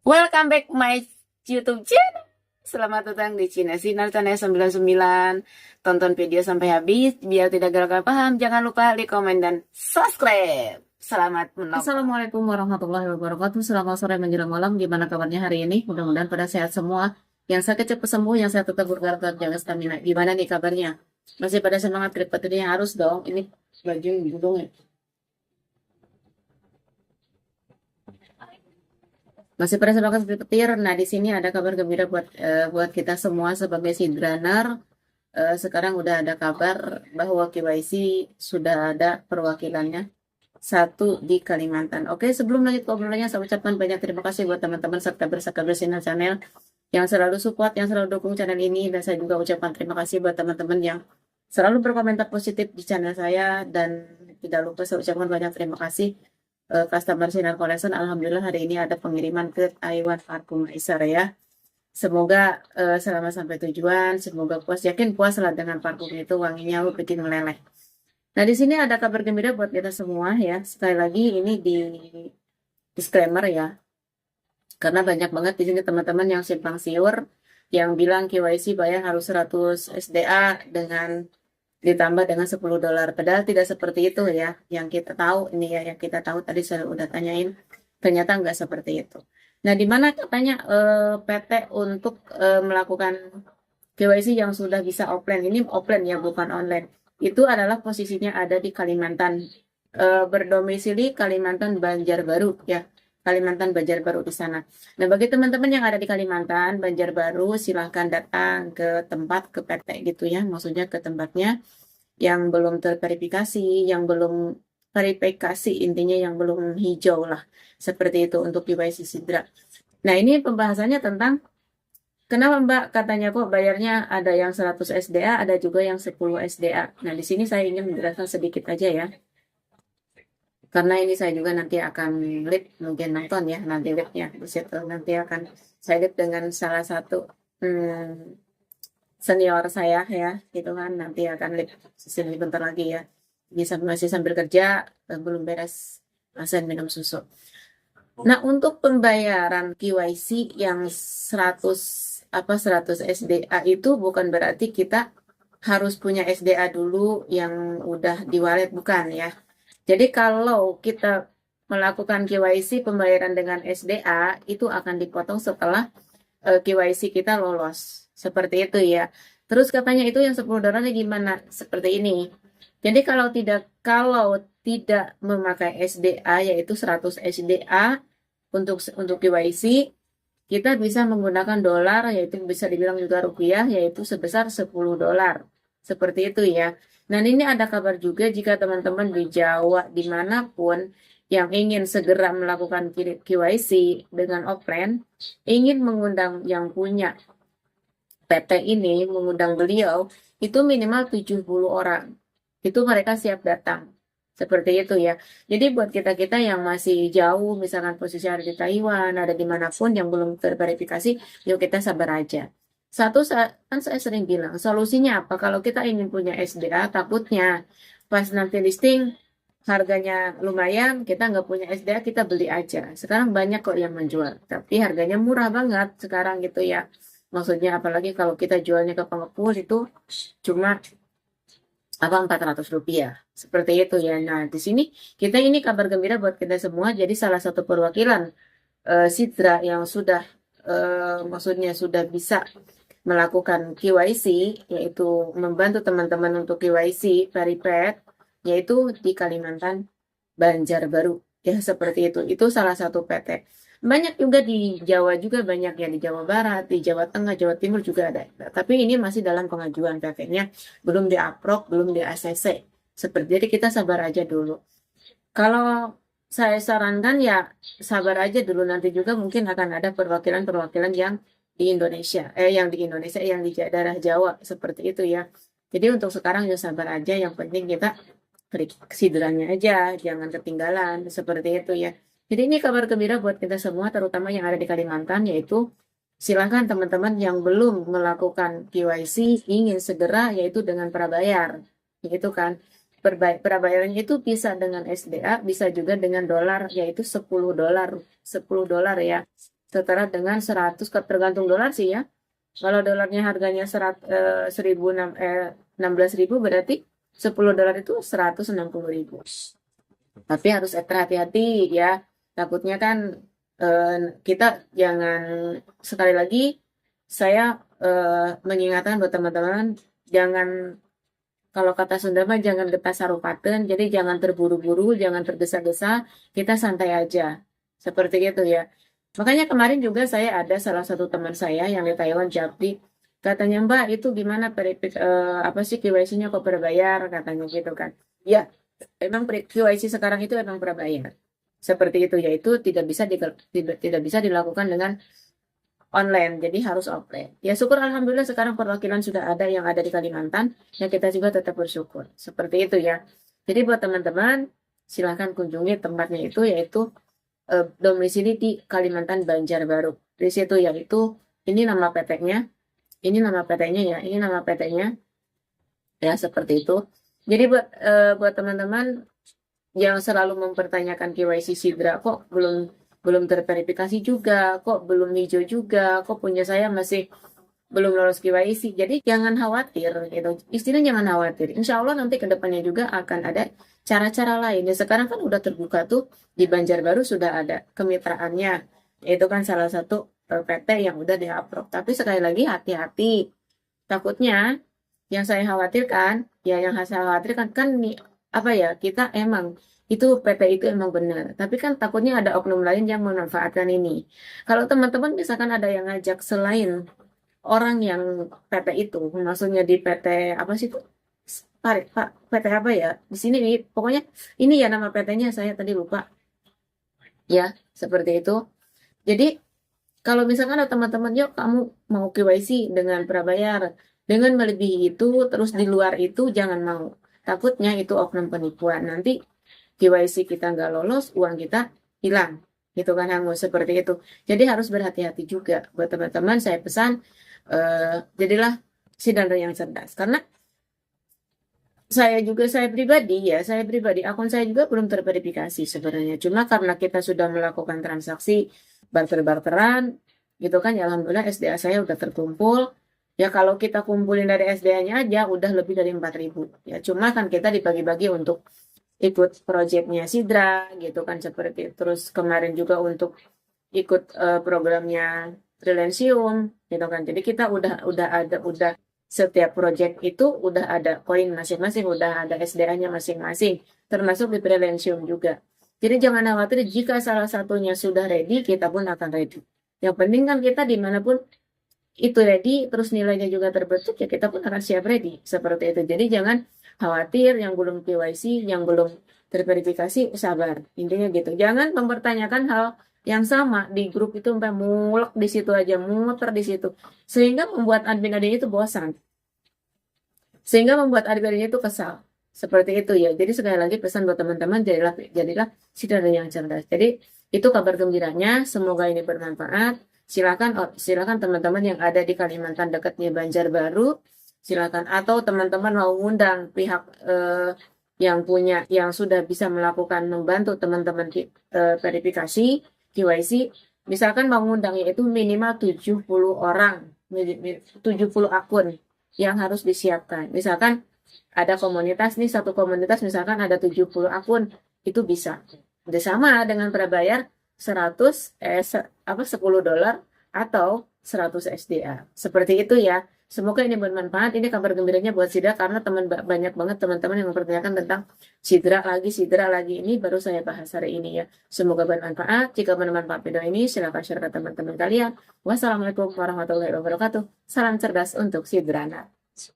Welcome back my YouTube channel. Selamat datang di Cina Sinar Channel 99. Tonton video sampai habis biar tidak gagal paham. Jangan lupa like, komen, dan subscribe. Selamat menonton. Assalamualaikum warahmatullahi wabarakatuh. Selamat sore menjelang malam. Gimana kabarnya hari ini? Mudah-mudahan pada sehat semua. Yang sakit cepat sembuh, yang sehat tetap bergerak, jaga stamina. Gimana nih kabarnya? Masih pada semangat kerja ini harus dong. Ini baju gudung ya. Masih pada semangat petir. Nah, di sini ada kabar gembira buat kita semua sebagai Sidraner. Sekarang udah ada kabar bahwa KYC sudah ada perwakilannya satu di Kalimantan. Oke, sebelum lanjut ke obrolannya, saya ucapkan banyak terima kasih buat teman-teman subscriber Sinar Channel yang selalu support, yang selalu dukung channel ini. Dan saya juga ucapkan terima kasih buat teman-teman yang selalu berkomentar positif di channel saya. Dan tidak lupa saya ucapkan banyak terima kasih customer Sinar Collection. Alhamdulillah hari ini ada pengiriman ke Taiwan Parfum Aisyah ya. Semoga selamat sampai tujuan, semoga puas. Yakin puas lah dengan parfum itu, wanginya bikin meleleh. Nah, di sini ada kabar gembira buat kita semua ya. Sekali lagi ini di disclaimer ya. Karena banyak banget di sini teman-teman yang simpang siur yang bilang KYC bayar harus 100 SDA dengan ditambah dengan $10. Padahal tidak seperti itu ya. Yang kita tahu ini ya, yang kita tahu tadi saya udah tanyain, ternyata nggak seperti itu. Nah, di mana katanya PT untuk melakukan KYC yang sudah bisa offline, ini offline ya, bukan online. Itu adalah posisinya ada di Kalimantan, berdomisili Kalimantan Banjarbaru ya. Kalimantan Banjarbaru di sana. Nah, bagi teman-teman yang ada di Kalimantan Banjarbaru, silahkan datang ke tempat, ke PT gitu ya, maksudnya ke tempatnya yang belum terverifikasi, yang belum verifikasi, intinya yang belum hijau lah, seperti itu untuk KYC Sidra. Nah, ini pembahasannya tentang kenapa Mbak katanya kok bayarnya ada yang 100 SDA, ada juga yang 10 SDA. Nah, di sini saya ingin menjelaskan sedikit aja ya. Karena ini saya juga nanti akan live, mungkin nonton ya nanti live-nya di situ. Nanti akan saya live dengan salah satu senior saya ya, gitu kan. Nanti akan live sini bentar lagi ya. Bisa masih sambil kerja, belum beres pasien minum susu. Nah, untuk pembayaran KYC yang 100 SDA itu bukan berarti kita harus punya SDA dulu yang udah di wallet, bukan ya. Jadi kalau kita melakukan KYC pembayaran dengan SDA itu akan dipotong setelah KYC kita lolos. Seperti itu ya. Terus katanya itu yang $10 gimana? Seperti ini. Jadi kalau tidak memakai SDA yaitu 100 SDA untuk KYC, kita bisa menggunakan dolar, yaitu bisa dibilang juga rupiah, yaitu sebesar $10. Seperti itu ya. Nah, ini ada kabar juga jika teman-teman di Jawa, dimanapun, yang ingin segera melakukan KYC dengan offline, ingin mengundang yang punya PT ini, mengundang beliau, itu minimal 70 orang. Itu mereka siap datang. Seperti itu ya. Jadi buat kita-kita yang masih jauh, misalkan posisi ada di Taiwan, ada dimanapun yang belum terverifikasi, yuk kita sabar aja. Kan saya sering bilang, solusinya apa? Kalau kita ingin punya SDA, takutnya pas nanti listing, harganya lumayan, kita nggak punya SDA, kita beli aja. Sekarang banyak kok yang menjual, tapi harganya murah banget sekarang gitu ya. Maksudnya apalagi kalau kita jualnya ke pengepul itu cuma apa Rp400 seperti itu ya. Nah, di sini kita ini kabar gembira buat kita semua. Jadi salah satu perwakilan Sidra yang sudah maksudnya sudah bisa melakukan KYC, yaitu membantu teman-teman untuk KYC verified, yaitu di Kalimantan Banjarbaru ya, seperti itu. Itu salah satu PT. Banyak juga di Jawa, juga banyak ya, di Jawa Barat, di Jawa Tengah, Jawa Timur juga ada. Tapi ini masih dalam pengajuan PT-nya, belum di-approve, belum di-ACC. Seperti jadi kita sabar aja dulu. Kalau saya sarankan ya sabar aja dulu, nanti juga mungkin akan ada perwakilan-perwakilan yang di Indonesia, yang di daerah Jawa seperti itu ya. Jadi untuk sekarang ya sabar aja, yang penting kita kesiderannya aja, jangan ketinggalan seperti itu ya. Jadi ini kabar gembira buat kita semua, terutama yang ada di Kalimantan, yaitu silakan teman-teman yang belum melakukan KYC ingin segera, yaitu dengan prabayar, yaitu kan prabayarannya itu bisa dengan SDA, bisa juga dengan dolar, yaitu $10, $10 ya. setara dengan 100, tergantung dolar sih ya. Kalau dolarnya harganya 16.000 berarti 10 dolar itu 160.000. Tapi harus hati-hati ya. Takutnya kan kita jangan, sekali lagi saya mengingatkan buat teman-teman, jangan, kalau kata Sunda mah jangan getah sarupaten, jadi jangan terburu-buru, jangan tergesa-gesa, kita santai aja. Seperti itu ya. Makanya kemarin juga saya ada salah satu teman saya yang di Taiwan, Japri, katanya, Mbak itu gimana apa sih KYC-nya kok berbayar, katanya gitu kan. Ya, emang KYC sekarang itu emang berbayar. Seperti itu, yaitu tidak bisa dilakukan dengan online, jadi harus offline. Ya syukur alhamdulillah sekarang perwakilan sudah ada yang ada di Kalimantan, ya kita juga tetap bersyukur. Seperti itu ya. Jadi buat teman-teman, silahkan kunjungi tempatnya itu, yaitu domisili di Kalimantan Banjarbaru. Di situ yaitu, ini nama PT-nya, ini nama PT-nya ya, ini nama PT-nya. Ya seperti itu. Jadi buat teman-teman yang selalu mempertanyakan KYC Sidra, kok belum terverifikasi juga, kok belum hijau juga, kok punya saya masih belum lolos KYC. Jadi jangan khawatir gitu. Istilahnya jangan khawatir. Insya Allah nanti ke depannya juga akan ada cara-cara lain. Ya sekarang kan udah terbuka tuh, di Banjarbaru sudah ada kemitraannya. Itu kan salah satu PT yang udah di-approve. Tapi sekali lagi hati-hati. Takutnya yang saya khawatirkan, ya yang saya khawatirkan kan nih, apa ya, kita emang itu PT itu emang benar, tapi kan takutnya ada oknum lain yang memanfaatkan ini. Kalau teman-teman misalkan ada yang ngajak selain orang yang PT itu, maksudnya di PT apa sih itu, Pak, PT apa ya, di sini nih, pokoknya ini ya nama PT-nya saya tadi lupa, ya seperti itu. Jadi kalau misalkan ada teman-teman, yuk kamu mau KYC dengan prabayar, dengan melebihi itu, terus di luar itu jangan mau. Takutnya itu oknum penipuan. Nanti KYC kita nggak lolos, uang kita hilang. Gitu kan, Hangus, seperti itu. Jadi harus berhati-hati juga. Buat teman-teman, saya pesan, jadilah sidandra yang cerdas. Karena saya pribadi, akun saya juga belum terverifikasi sebenarnya. Cuma karena kita sudah melakukan transaksi barter-barteran, gitu kan, ya alhamdulillah SDA saya udah terkumpul. Ya kalau kita kumpulin dari SDA-nya aja udah lebih dari 4.000. Ya cuma kan kita dibagi-bagi untuk ikut proyeknya Sidra, gitu kan, seperti itu. Terus kemarin juga untuk ikut programnya Freelancium, gitu kan. Jadi kita udah setiap project itu udah ada koin masing-masing, udah ada SDA-nya masing-masing, termasuk di Freelancium juga. Jadi jangan khawatir, jika salah satunya sudah ready, kita pun akan ready. Yang penting kan kita dimanapun itu ready, terus nilainya juga terbentuk, ya kita pun akan siap ready. Seperti itu. Jadi jangan khawatir yang belum KYC, yang belum terverifikasi, sabar. Intinya gitu. Jangan mempertanyakan hal yang sama di grup itu sampai mulek di situ aja, muter di situ, sehingga membuat admin itu bosan, sehingga membuat admin itu kesal. Seperti itu ya. Jadi sekali lagi pesan buat teman-teman, jadilah sidandra yang cerdas. Jadi itu kabar gembiranya, semoga ini bermanfaat. Silakan teman-teman yang ada di Kalimantan dekatnya Banjarbaru, silakan, atau teman-teman mau undang pihak yang sudah bisa melakukan, membantu teman-teman verifikasi KYC, misalkan mau undang, yaitu minimal 70 orang, 70 akun yang harus disiapkan. Misalkan ada komunitas nih, satu komunitas misalkan ada 70 akun, itu bisa. Udah sama dengan prabayar 10 dolar atau 100 SDA. Seperti itu ya. Semoga ini bermanfaat. Ini kabar gembiranya buat Sidra, karena banyak banget teman-teman yang mempertanyakan tentang Sidra lagi. Ini baru saya bahas hari ini ya. Semoga bermanfaat. Jika bermanfaat video ini, silakan share ke teman-teman kalian. Wassalamualaikum warahmatullahi wabarakatuh. Salam cerdas untuk Sidrana.